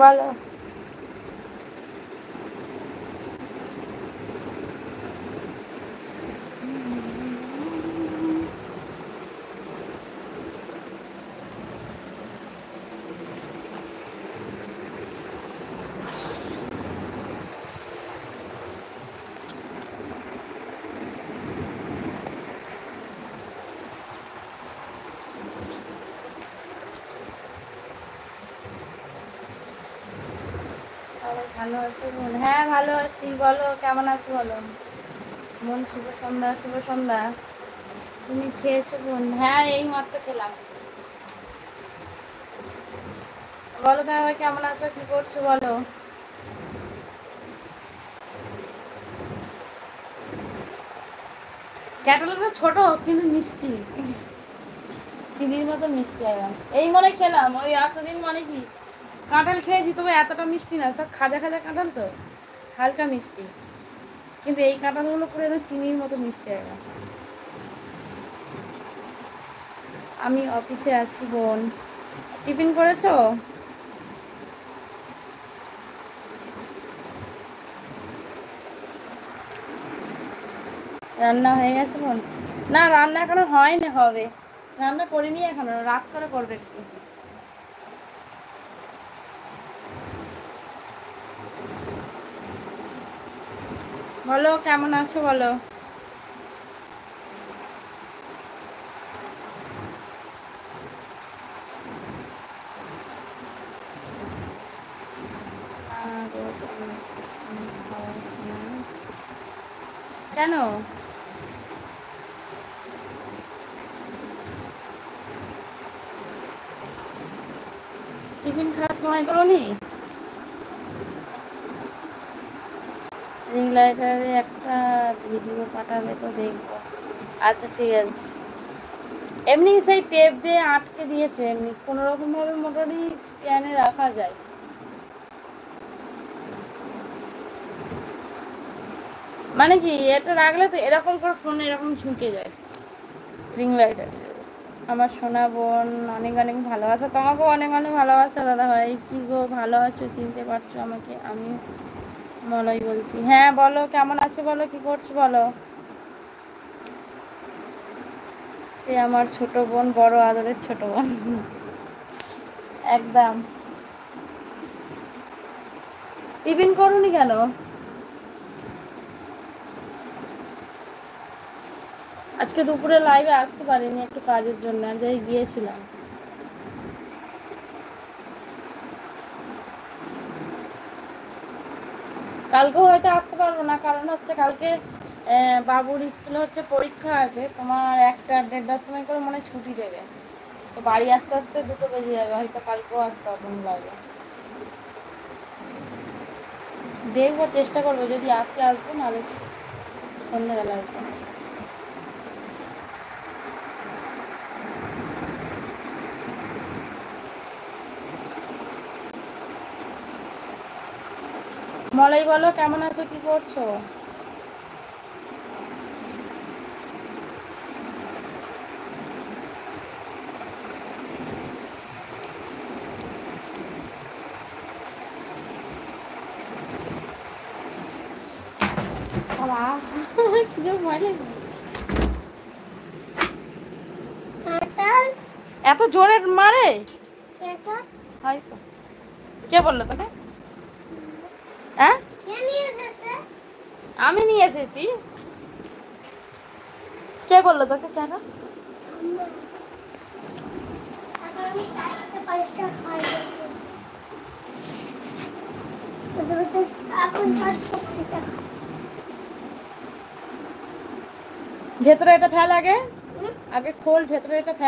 বলো। ভালো আছো বোন? হ্যাঁ ভালো আছি। বলো কেমন আছো বলো। বোন শুভ সন্ধ্যা। শুভ সন্ধ্যা। তুমি খেয়েছো বোন? হ্যাঁ এই মাত্র খেলাম। বলো তাহলে কেমন আছো, কি করছো বলো। ক্যাটালগটা ছোট কিন্তু মিষ্টি, চিনির মতো মিষ্টি একদম। এই মনে খেলাম ওই এতদিন মানে কি কাঁঠাল খেয়েছি, তবে এতটা মিষ্টি না, সব খাজা খাজা কাঁঠাল তো হালকা মিষ্টি, কিন্তু এই কাঁঠালগুলো পুরো একদম চিনির মতো মিষ্টি একদম। আমি অফিসে আছি বোন। টিফিন করেছো? রান্না হয়ে গেছে বোন? না রান্না এখনো হয়নি, হবে। রান্না করিনি এখনো, রাত করে করবে একটু। বলো কেমন আছো বলো। কেন? টিফিন খাওয়ার সময় করোনি? রিং লাইটারে একটা ভিডিও পাঠাবে তো দেখবো। আচ্ছা ঠিক আছে। এমনি সেই টেপ দিয়ে আটকে দিয়েছে, এমনি কোনো রকম ভাবে মোটামুটি স্ট্যান্ডে রাখা যায়। মানে কি এটা রাখলে তো এরকম করে ফোনে এরকম ঝুঁকে যায় রিং লাইটার। আমার সোনা বোন অনেক অনেক ভালোবাসা, তোমাকেও অনেক অনেক ভালোবাসা দাদা ভাই। কি গো ভালো আছো? চিনতে পারছো আমাকে? আমি মলয় বলছি। হ্যাঁ বলো কেমন আছো বলো, কি করছো বলো। সে আমার ছোট বোন, বড় আদরের ছোট বোন একদম। টিফিন করোনি কেন? আজকে দুপুরে লাইভে আসতে পারিনি, একটু কাজের জন্য এক জায়গায় গিয়েছিলাম। কালকেও হয়তো আসতে পারবো না, কারণ হচ্ছে কালকে বাবুর স্কুলে হচ্ছে পরীক্ষা আছে, তোমার 1টা 1:30টার সময় করে মনে ছুটি দেবে, তো বাড়ি আস্তে আস্তে 2টো বেজে যাবে, হয়তো কালকেও আসতে হবে লাইভে। দেখবো, চেষ্টা করবো, যদি আসে আসবো, নাহলে সন্ধ্যেবেলা আসবো। মলাই বলো কেমন আছো, কি করছো। এত জোরে মারে হয়তো। কে বললো তোকে? হ্যাঁ আমি নিয়ে এসেছি। কে বললো তোকে? কেন? ভেতরে এটা ফেল আগে, আগে খোল ভেতরে এটা ফেল।